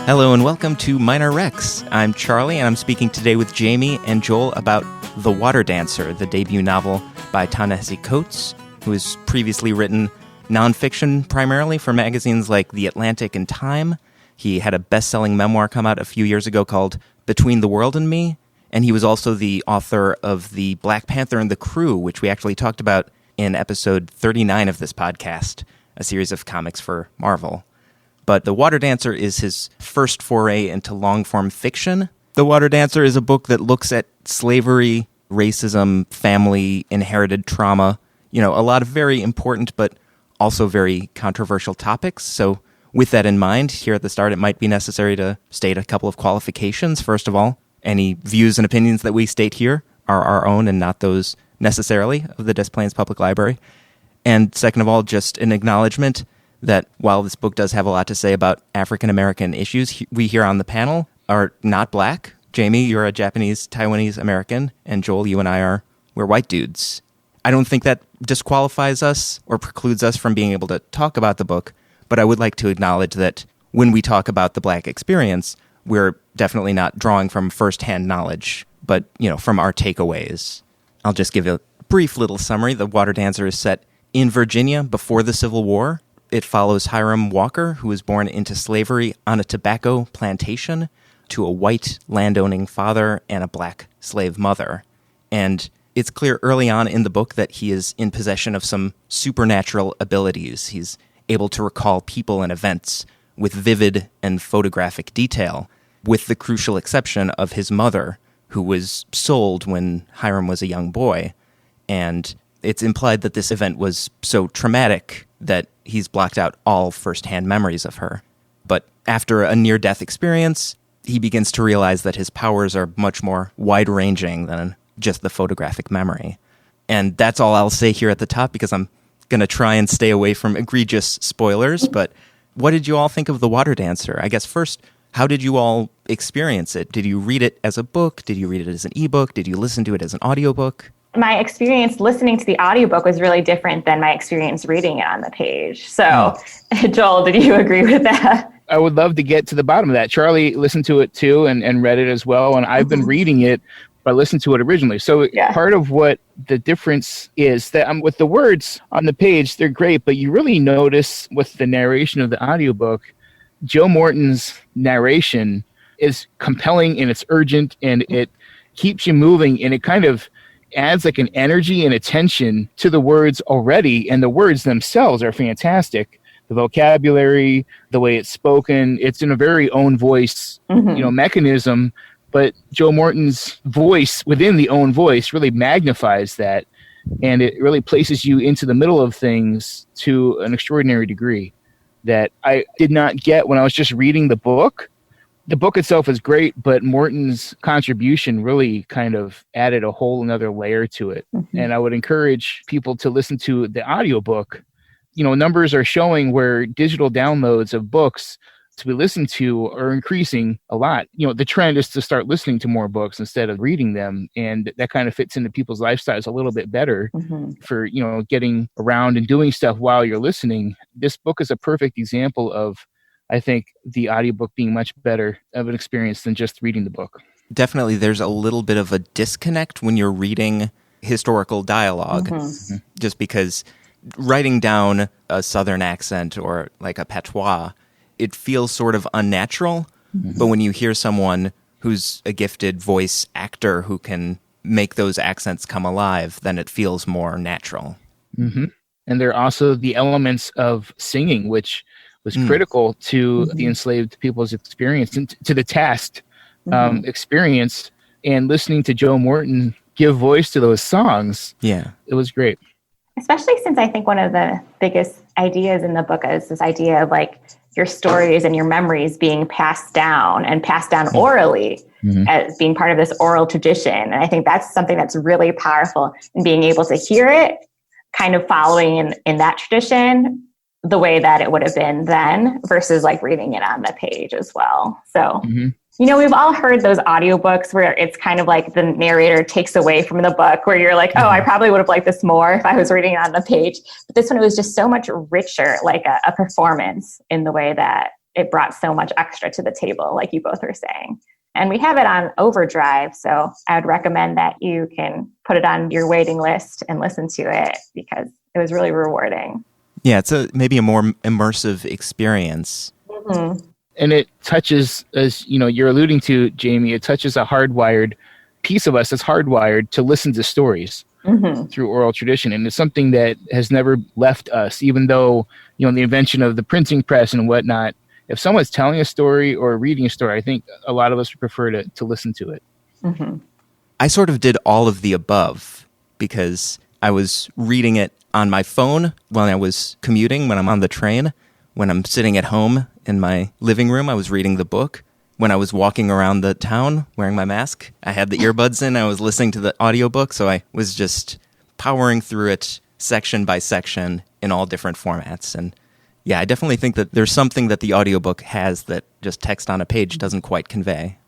Hello and welcome to Minor Rex. I'm Charlie and I'm speaking today with Jami and Joel about The Water Dancer, the debut novel by Ta-Nehisi Coates, who has previously written nonfiction primarily for magazines like The Atlantic and Time. He had a best-selling memoir come out a few years ago called Between the World and Me, and he was also the author of The Black Panther and the Crew, which we actually talked about in episode 39 of this podcast, a series of comics for Marvel. But The Water Dancer is his first foray into long-form fiction. The Water Dancer is a book that looks at slavery, racism, family, inherited trauma, a lot of very important but also very controversial topics. So with that in mind, here at the start, it might be necessary to state a couple of qualifications. First of all, any views and opinions that we state here are our own and not those necessarily of the Des Plaines Public Library. And second of all, just an acknowledgement that while this book does have a lot to say about African-American issues, we here on the panel are not black. Jami, you're a Japanese Taiwanese American, and Joel, you and I we're white dudes. I don't think that disqualifies us or precludes us from being able to talk about the book, but I would like to acknowledge that when we talk about the black experience, we're definitely not drawing from firsthand knowledge, but, from our takeaways. I'll just give a brief little summary. The Water Dancer is set in Virginia before the Civil War. It follows Hiram Walker, who was born into slavery on a tobacco plantation to a white landowning father and a black slave mother. And it's clear early on in the book that he is in possession of some supernatural abilities. He's able to recall people and events with vivid and photographic detail, with the crucial exception of his mother, who was sold when Hiram was a young boy. And it's implied that this event was so traumatic that he's blocked out all firsthand memories of her. But after a near-death experience, he begins to realize that his powers are much more wide-ranging than just the photographic memory. And that's all I'll say here at the top, because I'm going to try and stay away from egregious spoilers. But what did you all think of The Water Dancer? I guess first, how did you all experience it? Did you read it as a book? Did you read it as an ebook? Did you listen to it as an audiobook? My experience listening to the audiobook was really different than my experience reading it on the page. So, Joel, did you agree with that? I would love to get to the bottom of that. Charlie listened to it too and read it as well. And I've been reading it, but I listened to it originally. So part of what the difference is that with the words on the page, they're great, but you really notice with the narration of the audiobook, Joe Morton's narration is compelling and it's urgent and it keeps you moving and it kind of adds like an energy and attention to the words already, and the words themselves are fantastic. The vocabulary, the way it's spoken, it's in a very own voice, mechanism, but Joe Morton's voice within the own voice really magnifies that, and it really places you into the middle of things to an extraordinary degree that I did not get when I was just reading the book. The book itself is great, but Morton's contribution really kind of added a whole another layer to it. And I would encourage people to listen to the audiobook. Numbers are showing where digital downloads of books to be listened to are increasing a lot. The trend is to start listening to more books instead of reading them. And that kind of fits into people's lifestyles a little bit better for, getting around and doing stuff while you're listening. This book is a perfect example of, I think, the audiobook being much better of an experience than just reading the book. Definitely, there's a little bit of a disconnect when you're reading historical dialogue, just because writing down a Southern accent or like a patois, it feels sort of unnatural. But when you hear someone who's a gifted voice actor who can make those accents come alive, then it feels more natural. And there are also the elements of singing, which was critical to the enslaved people's experience and to the tasked experience. And listening to Joe Morton give voice to those songs, it was great. Especially since I think one of the biggest ideas in the book is this idea of like your stories and your memories being passed down orally as being part of this oral tradition. And I think that's something that's really powerful in being able to hear it, kind of following in that tradition, the way that it would have been then versus like reading it on the page as well. So, we've all heard those audiobooks where it's kind of like the narrator takes away from the book where you're like, oh, I probably would have liked this more if I was reading it on the page. But this one, it was just so much richer, like a performance in the way that it brought so much extra to the table, like you both were saying. And we have it on overdrive, so I would recommend that you can put it on your waiting list and listen to it because it was really rewarding. Yeah, it's maybe a more immersive experience. Mm-hmm. And it touches, as you're alluding to, Jami, it touches a hardwired piece of us that's hardwired to listen to stories through oral tradition. And it's something that has never left us, even though, the invention of the printing press and whatnot. If someone's telling a story or reading a story, I think a lot of us would prefer to listen to it. Mm-hmm. I sort of did all of the above because I was reading it on my phone when I was commuting, when I'm on the train, when I'm sitting at home in my living room, I was reading the book. When I was walking around the town wearing my mask, I had the earbuds in, I was listening to the audiobook, so I was just powering through it section by section in all different formats. And yeah, I definitely think that there's something that the audiobook has that just text on a page doesn't quite convey.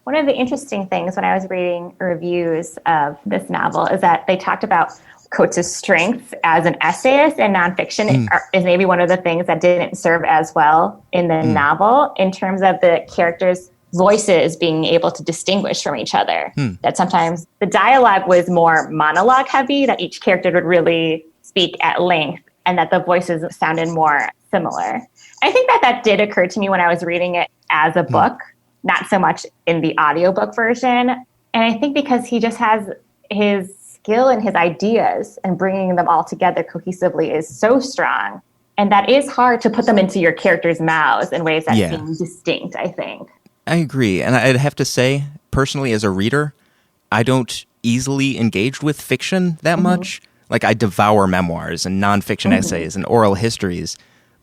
One of the interesting things when I was reading reviews of this novel is that they talked about Coates' strengths as an essayist and nonfiction is maybe one of the things that didn't serve as well in the novel in terms of the characters' voices being able to distinguish from each other. That sometimes the dialogue was more monologue heavy, that each character would really speak at length and that the voices sounded more similar. I think that did occur to me when I was reading it as a book, not so much in the audiobook version. And I think because he just has his skill and his ideas and bringing them all together cohesively is so strong. And that is hard to put them into your characters' mouths in ways that seem distinct, I think. I agree. And I'd have to say, personally, as a reader, I don't easily engage with fiction that much. Like, I devour memoirs and nonfiction essays and oral histories.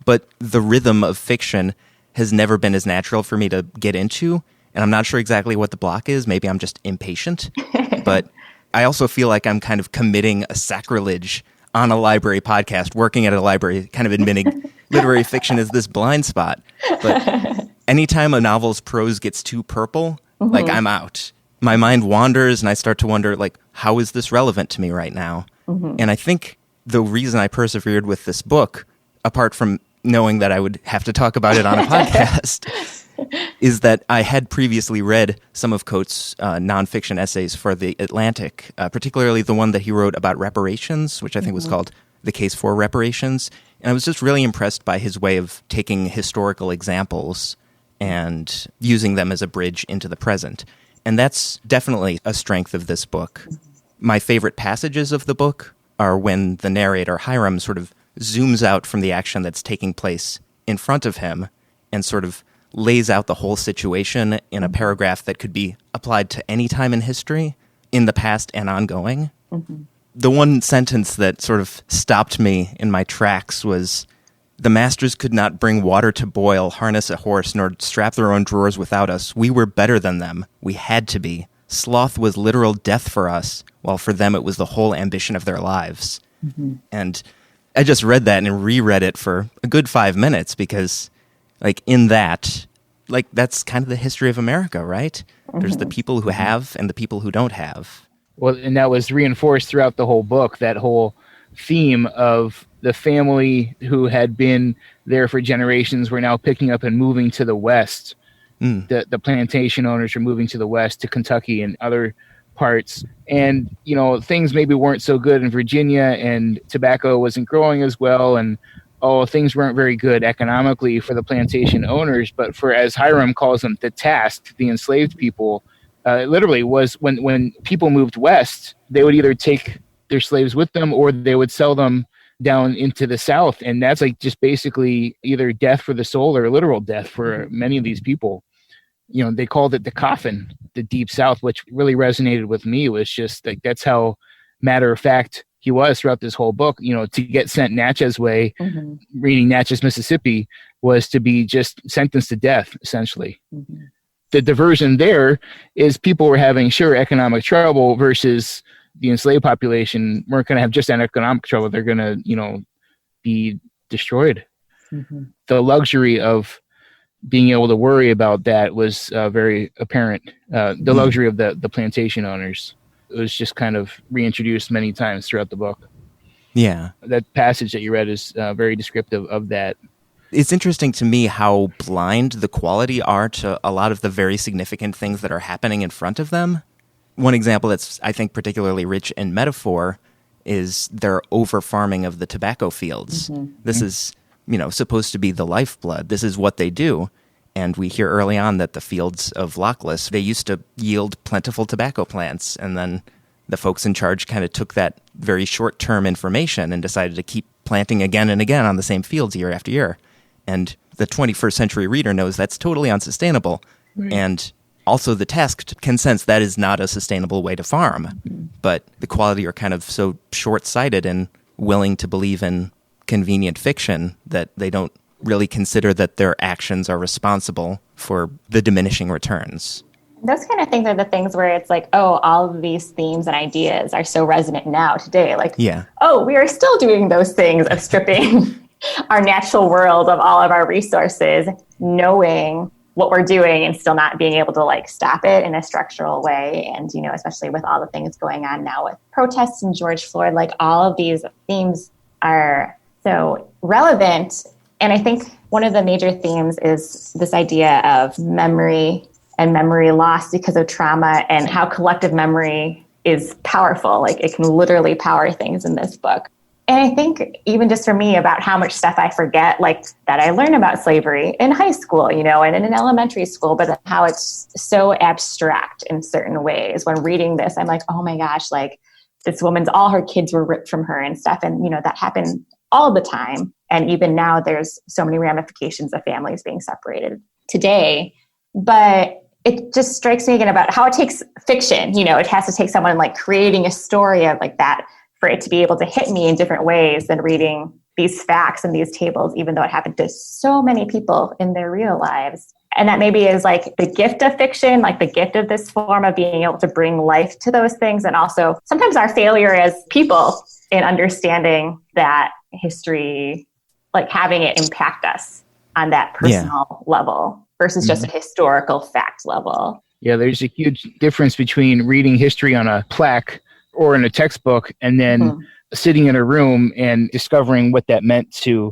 But the rhythm of fiction has never been as natural for me to get into. And I'm not sure exactly what the block is. Maybe I'm just impatient. But I also feel like I'm kind of committing a sacrilege on a library podcast, working at a library, kind of admitting literary fiction is this blind spot. But anytime a novel's prose gets too purple, like, I'm out. My mind wanders and I start to wonder, like, how is this relevant to me right now? And I think the reason I persevered with this book, apart from knowing that I would have to talk about it on a podcast, is that I had previously read some of Coates' nonfiction essays for The Atlantic, particularly the one that he wrote about reparations, which I think was called The Case for Reparations. And I was just really impressed by his way of taking historical examples and using them as a bridge into the present. And that's definitely a strength of this book. My favorite passages of the book are when the narrator, Hiram, sort of zooms out from the action that's taking place in front of him and sort of lays out the whole situation in a paragraph that could be applied to any time in history, in the past and ongoing. The one sentence that sort of stopped me in my tracks was, "The masters could not bring water to boil, harness a horse, nor strap their own drawers without us. We were better than them. We had to be. Sloth was literal death for us, while for them it was the whole ambition of their lives." And I just read that and reread it for a good 5 minutes because, like, in that, like, that's kind of the history of America, right? There's the people who have and the people who don't have. Well, and that was reinforced throughout the whole book, that whole theme of the family who had been there for generations were now picking up and moving to the West. The plantation owners are moving to the West, to Kentucky and other parts. And, things maybe weren't so good in Virginia, and tobacco wasn't growing as well. And, things weren't very good economically for the plantation owners. But for, as Hiram calls them, the task, the enslaved people, literally was when people moved west, they would either take their slaves with them or they would sell them down into the South. And that's like just basically either death for the soul or literal death for many of these people. They called it the coffin, the Deep South, which really resonated with me. It was just like, that's how matter of fact he was throughout this whole book. To get sent Natchez way, reading Natchez, Mississippi, was to be just sentenced to death, essentially. The diversion there is people were having, sure, economic trouble versus the enslaved population weren't going to have just an economic trouble. They're going to, be destroyed. The luxury of being able to worry about that was very apparent. The luxury of the plantation owners was just kind of reintroduced many times throughout the book. Yeah. That passage that you read is very descriptive of that. It's interesting to me how blind the quality are to a lot of the very significant things that are happening in front of them. One example that's, I think, particularly rich in metaphor is their over-farming of the tobacco fields. Mm-hmm. This is, supposed to be the lifeblood. This is what they do. And we hear early on that the fields of Lochless, they used to yield plentiful tobacco plants. And then the folks in charge kind of took that very short-term information and decided to keep planting again and again on the same fields year after year. And the 21st century reader knows that's totally unsustainable. Right. And also the task can sense that is not a sustainable way to farm. Mm-hmm. But the quality are kind of so short-sighted and willing to believe in convenient fiction that they don't really consider that their actions are responsible for the diminishing returns. Those kind of things are the things where it's like, oh, all of these themes and ideas are so resonant now today. Like, oh, we are still doing those things of stripping our natural world of all of our resources, knowing what we're doing and still not being able to like stop it in a structural way. And, especially with all the things going on now with protests and George Floyd, like all of these themes are so relevant. And I think one of the major themes is this idea of memory and memory loss because of trauma and how collective memory is powerful. Like it can literally power things in this book. And I think even just for me about how much stuff I forget, like that I learned about slavery in high school, and in elementary school, but how it's so abstract in certain ways. When reading this, I'm like, oh my gosh, like this woman's, all her kids were ripped from her and stuff. And, that happened all the time. And even now there's so many ramifications of families being separated today. But it just strikes me again about how it takes fiction. It has to take someone like creating a story of like that for it to be able to hit me in different ways than reading these facts and these tables, even though it happened to so many people in their real lives. And that maybe is like the gift of fiction, like the gift of this form of being able to bring life to those things. And also sometimes our failure as people in understanding that history, like having it impact us on that personal level versus just a historical fact level. Yeah, there's a huge difference between reading history on a plaque or in a textbook and then sitting in a room and discovering what that meant to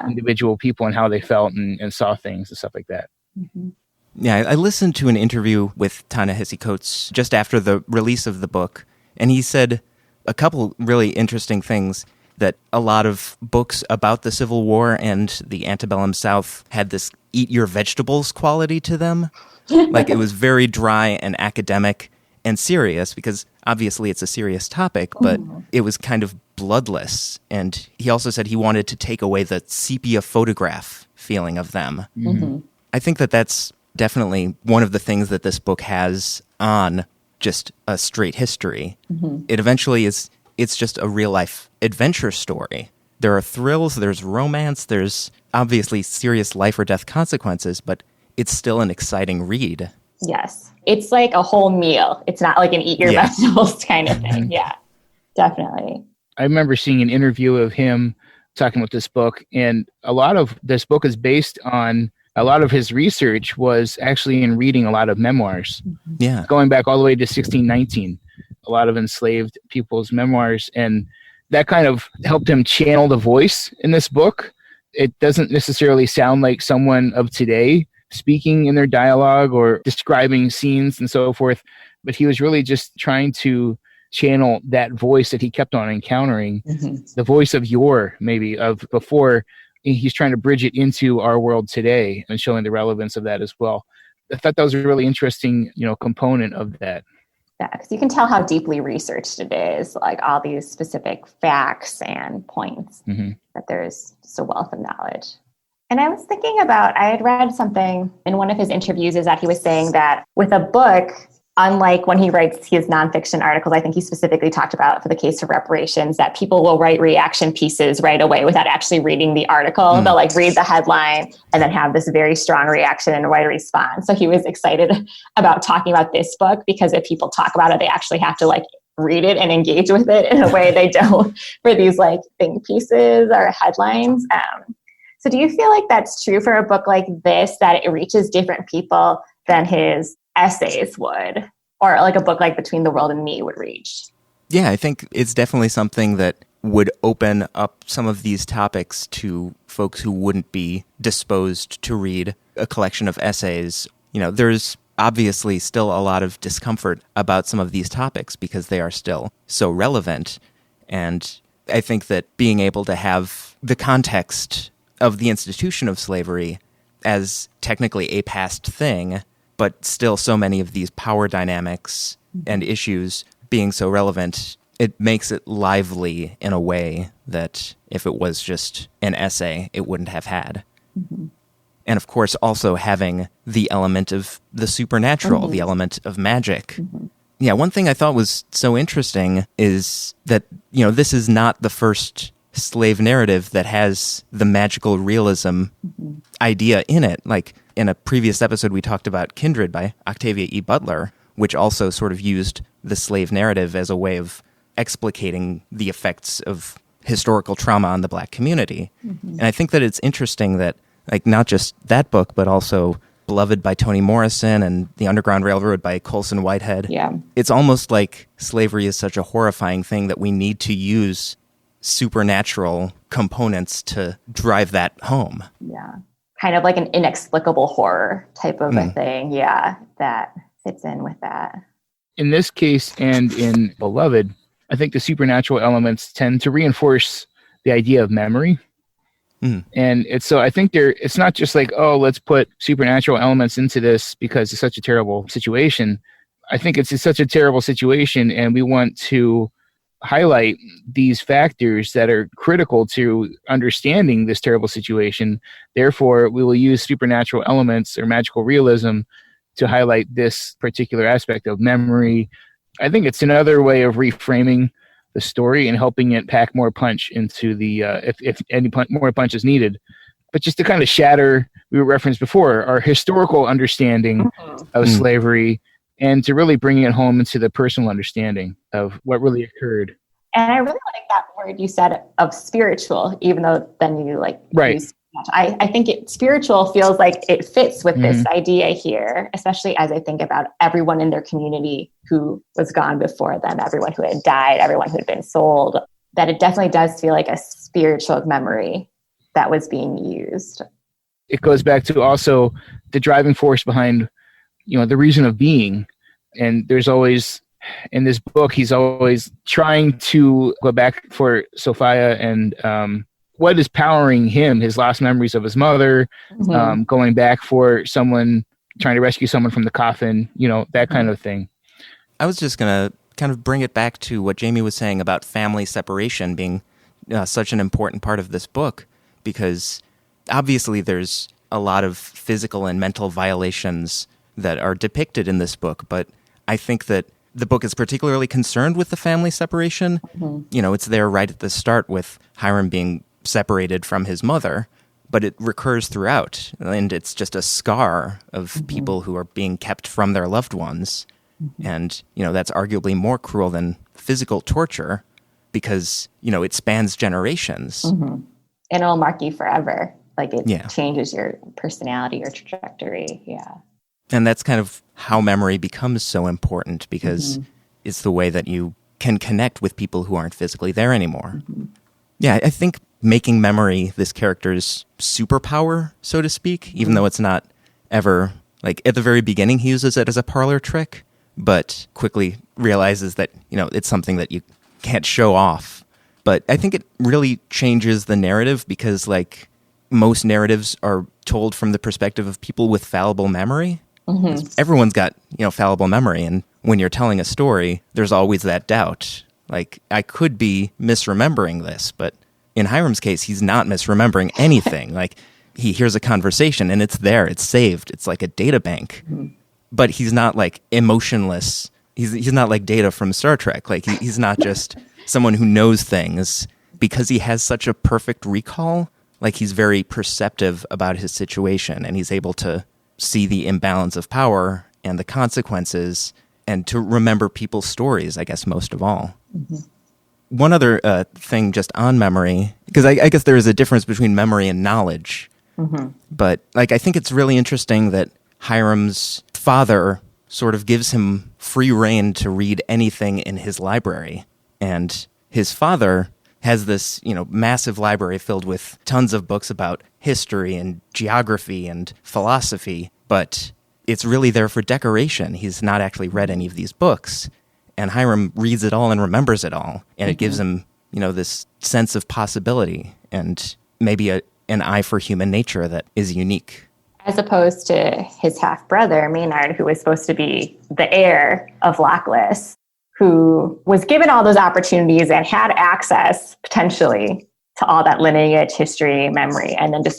individual people and how they felt and saw things and stuff like that. Mm-hmm. Yeah, I listened to an interview with Ta-Nehisi Coates just after the release of the book, and he said a couple really interesting things, that a lot of books about the Civil War and the antebellum South had this eat your vegetables quality to them. Like it was very dry and academic and serious because obviously it's a serious topic, but it was kind of bloodless. And he also said he wanted to take away the sepia photograph feeling of them. Mm-hmm. I think that that's definitely one of the things that this book has on just a straight history. Mm-hmm. It eventually is, it's just a real life adventure story. There are thrills, there's romance, there's obviously serious life or death consequences, but it's still an exciting read. Yes. It's like a whole meal. It's not like an eat your vegetables kind of thing. Yeah, definitely. I remember seeing an interview of him talking about this book, and a lot of this book is based on, a lot of his research was actually in reading a lot of memoirs. Yeah. Going back all the way to 1619, a lot of enslaved people's memoirs, and that kind of helped him channel the voice in this book. It doesn't necessarily sound like someone of today speaking in their dialogue or describing scenes and so forth, but he was really just trying to channel that voice that he kept on encountering, the voice of yore, maybe of before. He's trying to bridge it into our world today and showing the relevance of that as well. I thought that was a really interesting, component of that. Yeah, because you can tell how deeply researched it is, like all these specific facts and points, that there's just a wealth of knowledge. And I was thinking about, I had read something in one of his interviews is that he was saying that with a book, unlike when he writes his nonfiction articles, I think he specifically talked about for the case of reparations, that people will write reaction pieces right away without actually reading the article. They'll like read the headline and then have this very strong reaction and write a response. So he was excited about talking about this book because if people talk about it, they actually have to like read it and engage with it in a way they don't for these like think pieces or headlines. So do you feel like that's true for a book like this, that it reaches different people than his essays would, or like a book like Between the World and Me would reach? Yeah, I think it's definitely something that would open up some of these topics to folks who wouldn't be disposed to read a collection of essays. There's obviously still a lot of discomfort about some of these topics because they are still so relevant. And I think that being able to have the context of the institution of slavery as technically a past thing, but still so many of these power dynamics and issues being so relevant, it makes it lively in a way that if it was just an essay, it wouldn't have had. Mm-hmm. And of course, also having the element of the supernatural, the element of magic. Mm-hmm. Yeah, one thing I thought was so interesting is that, this is not the first slave narrative that has the magical realism idea in it. Like in a previous episode, we talked about Kindred by Octavia E. Butler, which also sort of used the slave narrative as a way of explicating the effects of historical trauma on the Black community. Mm-hmm. And I think that it's interesting that, like, not just that book, but also Beloved by Toni Morrison and The Underground Railroad by Colson Whitehead. Yeah. It's almost like slavery is such a horrifying thing that we need to use supernatural components to drive that home. Yeah. Kind of like an inexplicable horror type of a thing. Yeah. That fits in with that. In this case and in Beloved, I think the supernatural elements tend to reinforce the idea of memory. And I think it's not just like, oh, let's put supernatural elements into this because it's such a terrible situation. I think it's such a terrible situation, and we want to highlight these factors that are critical to understanding this terrible situation. Therefore, we will use supernatural elements or magical realism to highlight this particular aspect of memory. I think it's another way of reframing the story and helping it pack more punch into the, if any more punch is needed. But just to kind of shatter, we referenced before, our historical understanding of slavery, and to really bring it home into the personal understanding of what really occurred. And I really like that word you said of spiritual, even though then you use I think spiritual feels like it fits with this idea here, especially as I think about everyone in their community who was gone before them, everyone who had died, everyone who had been sold, that it definitely does feel like a spiritual memory that was being used. It goes back to also the driving force behind, the reason of being. And there's always, in this book, he's always trying to go back for Sophia and, what is powering him, his lost memories of his mother, going back for someone, trying to rescue someone from the coffin, that kind of thing. I was just going to kind of bring it back to what Jami was saying about family separation being such an important part of this book, because obviously there's a lot of physical and mental violations that are depicted in this book, but I think that the book is particularly concerned with the family separation. It's there right at the start with Hiram being separated from his mother, but it recurs throughout, and it's just a scar of people who are being kept from their loved ones. And, that's arguably more cruel than physical torture because, it spans generations. And it'll mark you forever. Like it changes your personality, your trajectory. Yeah. And that's kind of how memory becomes so important, because it's the way that you can connect with people who aren't physically there anymore. Yeah, I think making memory this character's superpower, so to speak, even though it's not ever, like at the very beginning he uses it as a parlor trick, but quickly realizes that, it's something that you can't show off. But I think it really changes the narrative because, like, most narratives are told from the perspective of people with fallible memory. Everyone's got, fallible memory. And when you're telling a story, there's always that doubt. Like, I could be misremembering this, but in Hiram's case, he's not misremembering anything. Like, he hears a conversation and it's there, it's saved. It's like a data bank. But he's not like emotionless. He's not like Data from Star Trek. Like, he's not just someone who knows things. Because he has such a perfect recall, like, he's very perceptive about his situation, and he's able to see the imbalance of power and the consequences, and to remember people's stories, I guess, most of all. One other thing just on memory, because I guess there is a difference between memory and knowledge. But, like, I think it's really interesting that Hiram's father sort of gives him free rein to read anything in his library. And his father has this, massive library filled with tons of books about history and geography and philosophy, but it's really there for decoration. He's not actually read any of these books. And Hiram reads it all and remembers it all. And it gives him, this sense of possibility and maybe an eye for human nature that is unique. As opposed to his half-brother, Maynard, who was supposed to be the heir of Lochless, who was given all those opportunities and had access, potentially, to all that lineage, history, memory, and then just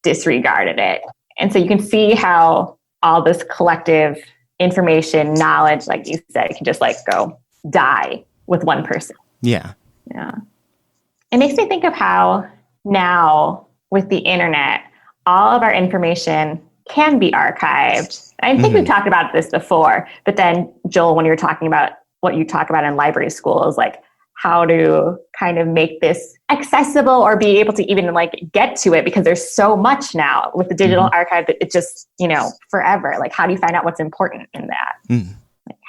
disregarded it. And so you can see how all this collective information, knowledge, like you said, can just go die with one person. Yeah. Yeah. It makes me think of how now with the internet, all of our information can be archived. I think we've talked about this before, but then Joel, when you were talking about what you talk about in library school is how to kind of make this accessible or be able to even get to it, because there's so much now with the digital archive that it just, forever. How do you find out what's important in that?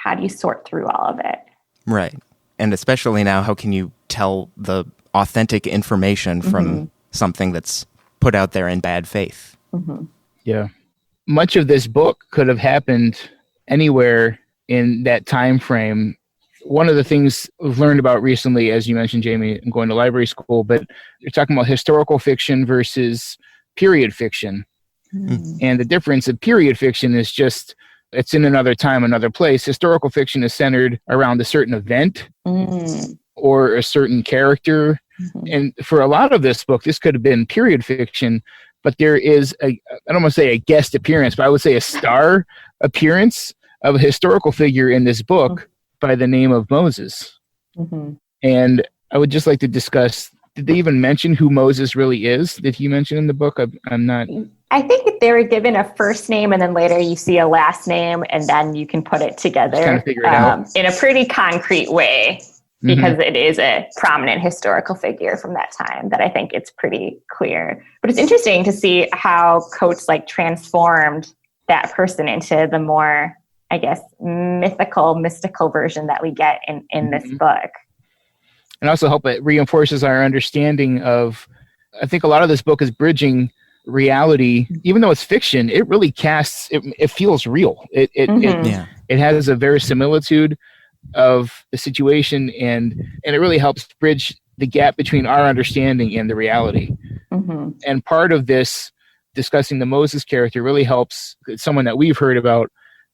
How do you sort through all of it? Right. And especially now, how can you tell the authentic information from something that's put out there in bad faith? Yeah. Much of this book could have happened anywhere in that time frame. One of the things we've learned about recently, as you mentioned, Jamie, I'm going to library school, but you're talking about historical fiction versus period fiction. And the difference of period fiction is just, it's in another time, another place. Historical fiction is centered around a certain event or a certain character. And for a lot of this book, this could have been period fiction, but there is I don't want to say a guest appearance, but I would say a star appearance of a historical figure in this book by the name of Moses. And I would just like to discuss, did they even mention who Moses really is? Did he mention in the book? I'm not... I think they were given a first name and then later you see a last name and then you can put it together kind of figure it out in a pretty concrete way, because it is a prominent historical figure from that time that I think it's pretty clear. But it's interesting to see how Coates transformed that person into the more, I guess, mystical version that we get in this book. And also hope it reinforces our understanding of, I think a lot of this book is bridging reality. Even though it's fiction, it really casts, it feels real. It has a verisimilitude of the situation, and it really helps bridge the gap between our understanding and the reality. And part of this, discussing the Moses character, really helps someone that we've heard about,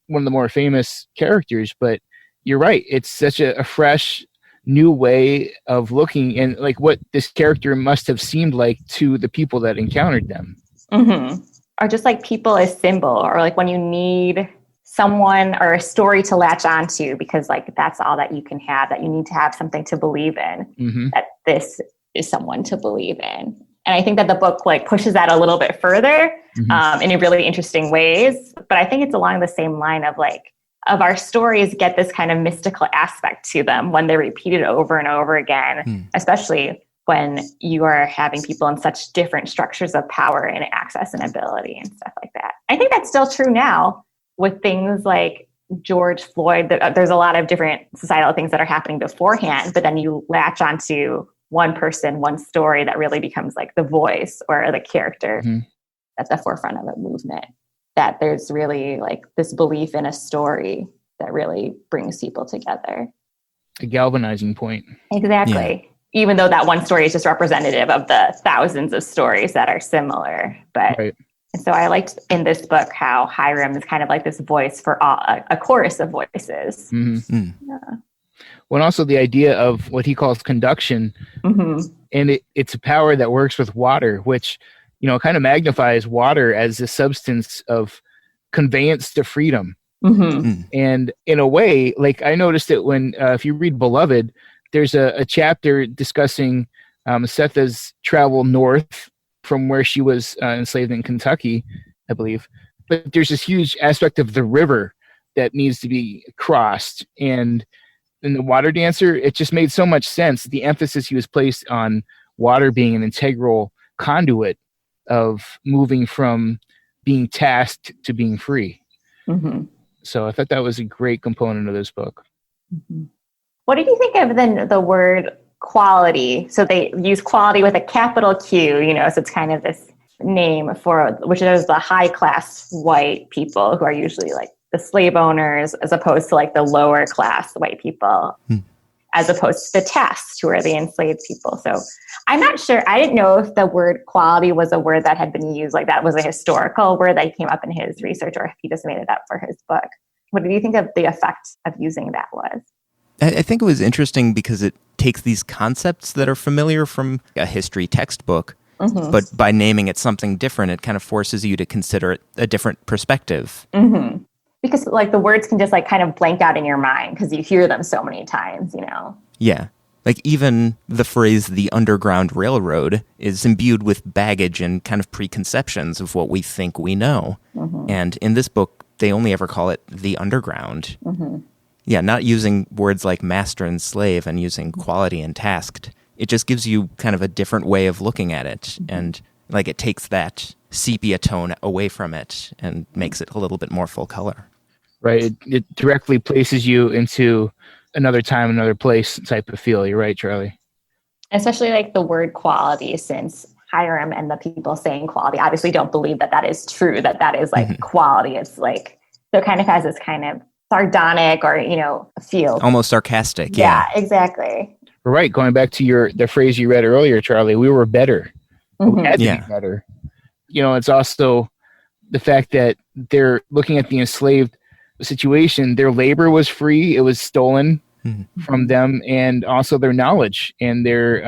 one of the more famous characters. But you're right, it's such a fresh new way of looking, and what this character must have seemed like to the people that encountered them. Or just people as symbol, or when you need someone or a story to latch onto, because that's all that you can have, that you need to have something to believe in, that this is someone to believe in. And I think that the book pushes that a little bit further in really interesting ways. But I think it's along the same line of our stories get this kind of mystical aspect to them when they're repeated over and over again, especially when you are having people in such different structures of power and access and ability and stuff like that. I think that's still true now with things like George Floyd. There's a lot of different societal things that are happening beforehand, but then you latch onto one person, one story that really becomes the voice or the character at the forefront of a movement. That there's really this belief in a story that really brings people together. A galvanizing point. Exactly. Yeah. Even though that one story is just representative of the thousands of stories that are similar. But and so I liked in this book how Hiram is kind of this voice for a chorus of voices. Yeah. Well, and also the idea of what he calls conduction, and it's a power that works with water, which kind of magnifies water as a substance of conveyance to freedom. And in a way, I noticed it when, if you read Beloved, there's a chapter discussing Setha's travel north from where she was enslaved in Kentucky, I believe. But there's this huge aspect of the river that needs to be crossed. And in the Water Dancer, it just made so much sense. The emphasis he was placed on water being an integral conduit of moving from being tasked to being free. So I thought that was a great component of this book. What did you think of then the word quality. So they use quality with a capital Q, so it's kind of this name for, which is the high class white people who are usually like the slave owners, as opposed to like the lower class white people, as opposed to the taxed, who are the enslaved people. So I'm not sure. I didn't know if the word quality was a word that had been used, like that was a historical word that came up in his research, or if he just made it up for his book. What do you think of the effect of using that was? I think it was interesting because it takes these concepts that are familiar from a history textbook, but by naming it something different, it kind of forces you to consider it a different perspective. Because like the words can just like kind of blank out in your mind because you hear them so many times, Yeah. Like even the phrase the Underground Railroad is imbued with baggage and kind of preconceptions of what we think we know. And in this book, they only ever call it the Underground. Yeah, not using words like master and slave and using quality and tasked. It just gives you kind of a different way of looking at it. And like it takes that sepia tone away from it and makes it a little bit more full color. Right. It directly places you into another time, another place type of feel. You're right, Charlie. Especially like the word quality, since Hiram and the people saying quality obviously don't believe that is true, that is like quality. It's like, so it kind of has this kind of sardonic or, feel. Almost sarcastic. Yeah, exactly. Right. Going back to the phrase you read earlier, Charlie, we were better. We had to be better. It's also the fact that they're looking at the enslaved situation. Their labor was free. It was stolen from them, and also their knowledge and their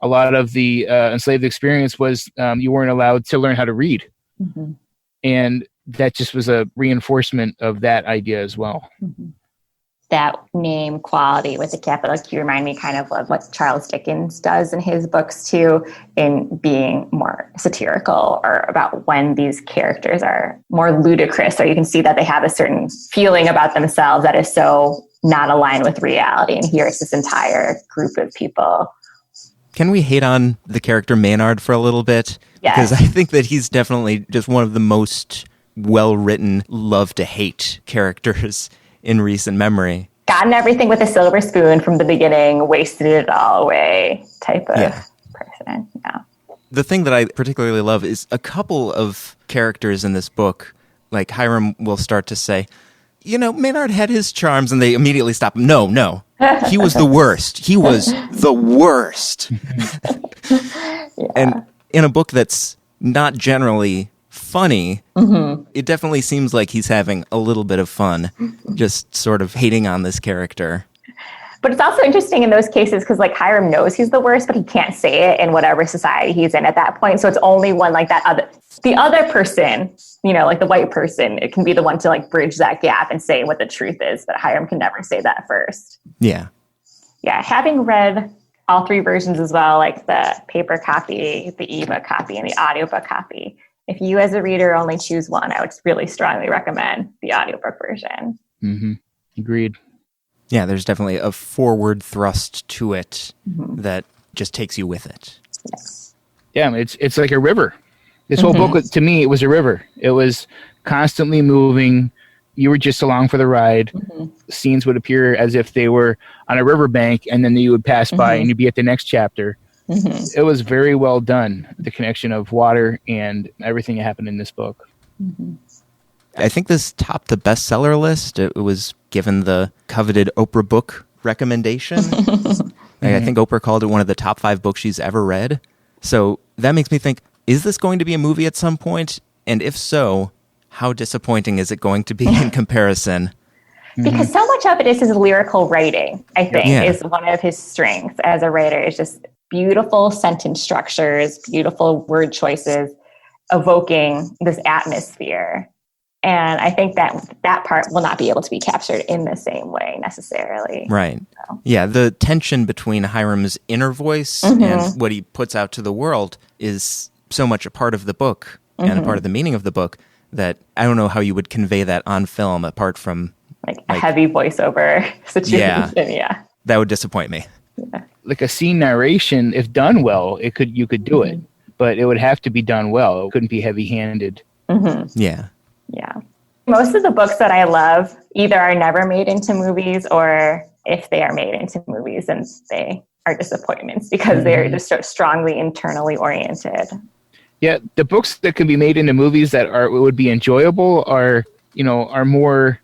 a lot of the enslaved experience was you weren't allowed to learn how to read. And that just was a reinforcement of that idea as well. That name quality with a capital Q remind me kind of what Charles Dickens does in his books too, in being more satirical or about when these characters are more ludicrous, or you can see that they have a certain feeling about themselves that is so not aligned with reality. And here it's this entire group of people. Can we hate on the character Maynard for a little bit? Yes. Because I think that he's definitely just one of the most well-written, love-to-hate characters in recent memory. Gotten everything with a silver spoon from the beginning, wasted it all away type of person. Yeah. The thing that I particularly love is a couple of characters in this book, like Hiram will start to say, Maynard had his charms, and they immediately stop him. No. He was the worst. He was the worst. And in a book that's not generally funny, it definitely seems like he's having a little bit of fun, just sort of hating on this character. But it's also interesting in those cases because like Hiram knows he's the worst, but he can't say it in whatever society he's in at that point. So it's only when like the other person, like the white person, it can be the one to like bridge that gap and say what the truth is. But Hiram can never say that first. Yeah. Having read all three versions as well, like the paper copy, the ebook copy, and the audiobook copy, if you as a reader only choose one, I would really strongly recommend the audiobook version. Agreed. Yeah, there's definitely a forward thrust to it that just takes you with it. Yeah, it's like a river. This whole book, to me, it was a river. It was constantly moving. You were just along for the ride. Scenes would appear as if they were on a riverbank, and then you would pass by and you'd be at the next chapter. It was very well done, the connection of water and everything that happened in this book. I think this topped the bestseller list. It was given the coveted Oprah book recommendation. I think Oprah called it one of the top 5 books she's ever read. So that makes me think, is this going to be a movie at some point? And if so, how disappointing is it going to be in comparison? Because so much of it is his lyrical writing, I think, is one of his strengths as a writer. It's just beautiful sentence structures, beautiful word choices, evoking this atmosphere. And I think that part will not be able to be captured in the same way necessarily. Right. So. Yeah, the tension between Hiram's inner voice and what he puts out to the world is so much a part of the book and a part of the meaning of the book that I don't know how you would convey that on film apart from like a heavy voiceover situation. Yeah. That would disappoint me. Yeah. Like a scene narration, if done well, you could do it, but it would have to be done well. It couldn't be heavy-handed. Yeah. Yeah. Most of the books that I love either are never made into movies, or if they are made into movies and they are disappointments because they're just so strongly internally oriented. Yeah, the books that can be made into movies that would be enjoyable are more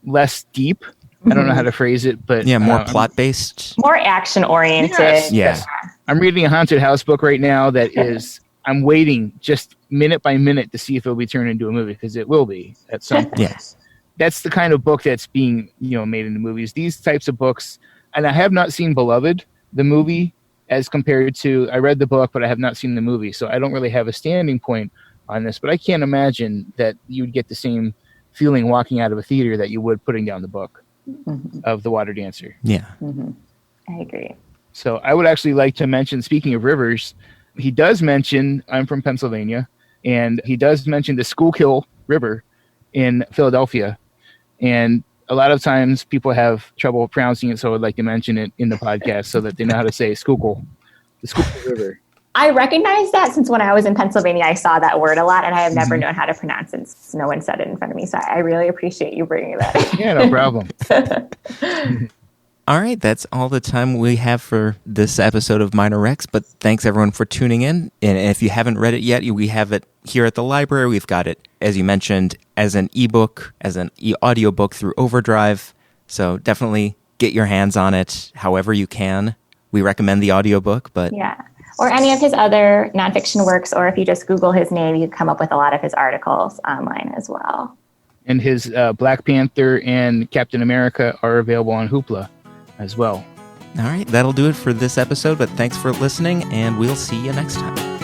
less deep. I don't know how to phrase it, but more plot based, more action oriented. Yes. I'm reading a haunted house book right now that is. I'm waiting just minute by minute to see if it will be turned into a movie, because it will be at some point. Yes, that's the kind of book that's being made into movies. These types of books, and I have not seen Beloved, the movie, as compared to, I read the book, but I have not seen the movie, so I don't really have a standing point on this. But I can't imagine that you would get the same feeling walking out of a theater that you would putting down the book of The Water Dancer. Yeah, I agree. So I would actually like to mention, speaking of rivers, he does mention, I'm from Pennsylvania, and he does mention the Schuylkill River in Philadelphia. And a lot of times people have trouble pronouncing it, so I'd like to mention it in the podcast so that they know how to say Schuylkill, the Schuylkill River. I recognize that since when I was in Pennsylvania, I saw that word a lot, and I have never known how to pronounce it. No one said it in front of me, so I really appreciate you bringing that. Yeah, no problem. All right, that's all the time we have for this episode of Minor Rex, but thanks everyone for tuning in. And if you haven't read it yet, we have it here at the library. We've got it, as you mentioned, as an ebook, as an audiobook through Overdrive. So definitely get your hands on it however you can. We recommend the audiobook, but... Yeah, or any of his other nonfiction works, or if you just Google his name, you can come up with a lot of his articles online as well. And his Black Panther and Captain America are available on Hoopla as well. All right, that'll do it for this episode, but thanks for listening, and we'll see you next time.